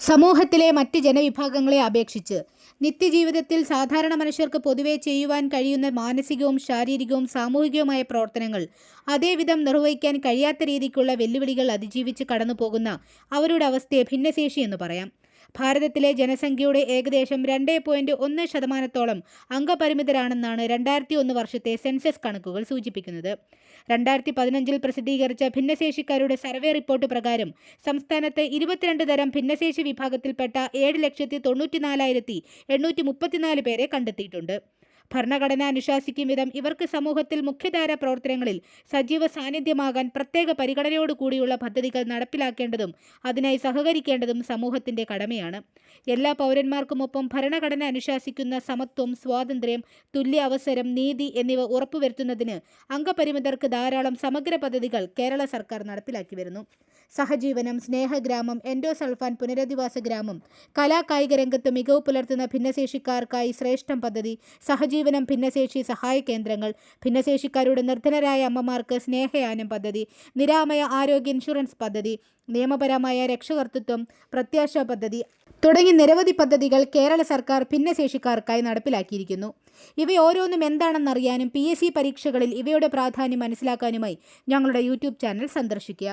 സമൂഹത്തിലെ മറ്റ് ജനവിഭാഗങ്ങളെ അപേക്ഷിച്ച് നിത്യജീവിതത്തിൽ സാധാരണ മനുഷ്യർക്ക് പൊതുവെ ചെയ്യുവാൻ കഴിയുന്ന മാനസികവും ശാരീരികവും സാമൂഹികവുമായ പ്രവർത്തനങ്ങൾ അതേവിധം നിർവഹിക്കാൻ കഴിയാത്ത രീതിക്കുള്ള വെല്ലുവിളികൾ അതിജീവിച്ച് കടന്നുപോകുന്ന അവരുടെ അവസ്ഥയെ ഭിന്നശേഷി എന്ന് പറയാം. ഭാരതത്തിലെ ജനസംഖ്യയുടെ ഏകദേശം 2.1% അംഗപരിമിതരാണെന്നാണ് 2001 വർഷത്തെ സെൻസസ് കണക്കുകൾ സൂചിപ്പിക്കുന്നത്. 2015 പ്രസിദ്ധീകരിച്ച ഭിന്നശേഷിക്കാരുടെ സർവേ റിപ്പോർട്ട് പ്രകാരം സംസ്ഥാനത്ത് 22 തരം ഭിന്നശേഷി വിഭാഗത്തിൽപ്പെട്ട 7,94,834 പേരെ കണ്ടെത്തിയിട്ടുണ്ട്. ഭരണഘടന അനുശാസിക്കും വിധം ഇവർക്ക് സമൂഹത്തിൽ മുഖ്യധാര പ്രവർത്തനങ്ങളിൽ സജീവ സാന്നിധ്യമാകാൻ പ്രത്യേക പരിഗണനയോടുകൂടിയുള്ള പദ്ധതികൾ നടപ്പിലാക്കേണ്ടതും അതിനായി സഹകരിക്കേണ്ടതും സമൂഹത്തിൻ്റെ കടമയാണ്. എല്ലാ പൗരന്മാർക്കുമൊപ്പം ഭരണഘടന അനുശാസിക്കുന്ന സമത്വം, സ്വാതന്ത്ര്യം, തുല്യ അവസരം, നീതി എന്നിവ ഉറപ്പുവരുത്തുന്നതിന് അംഗപരിമിതർക്ക് ധാരാളം സമഗ്ര പദ്ധതികൾ കേരള സർക്കാർ നടപ്പിലാക്കി വരുന്നു. സഹജീവനം, സ്നേഹഗ്രാമം, എൻഡോസൾഫാൻ പുനരധിവാസ ഗ്രാമം, കലാകായിക രംഗത്ത് മികവ് പുലർത്തുന്ന ഭിന്നശേഷിക്കാർക്കായി ശ്രേഷ്ഠം പദ്ധതി, സഹജീവനം ഭിന്നശേഷി സഹായ കേന്ദ്രങ്ങൾ, ഭിന്നശേഷിക്കാരുടെ നിർധനരായ അമ്മമാർക്ക് സ്നേഹയാനം പദ്ധതി, നിരാമയ ആരോഗ്യ ഇൻഷുറൻസ് പദ്ധതി, നിയമപരമായ രക്ഷകർതൃത്വം, പ്രത്യാശ പദ്ധതി തുടങ്ങി നിരവധി പദ്ധതികൾ കേരള സർക്കാർ ഭിന്നശേഷിക്കാർക്കായി നടപ്പിലാക്കിയിരിക്കുന്നു. ഇവയോരോന്നും എന്താണെന്നറിയാനും PSC പരീക്ഷകളിൽ ഇവയുടെ പ്രാധാന്യം മനസ്സിലാക്കാനുമായി ഞങ്ങളുടെ YouTube ചാനൽ സന്ദർശിക്കുക.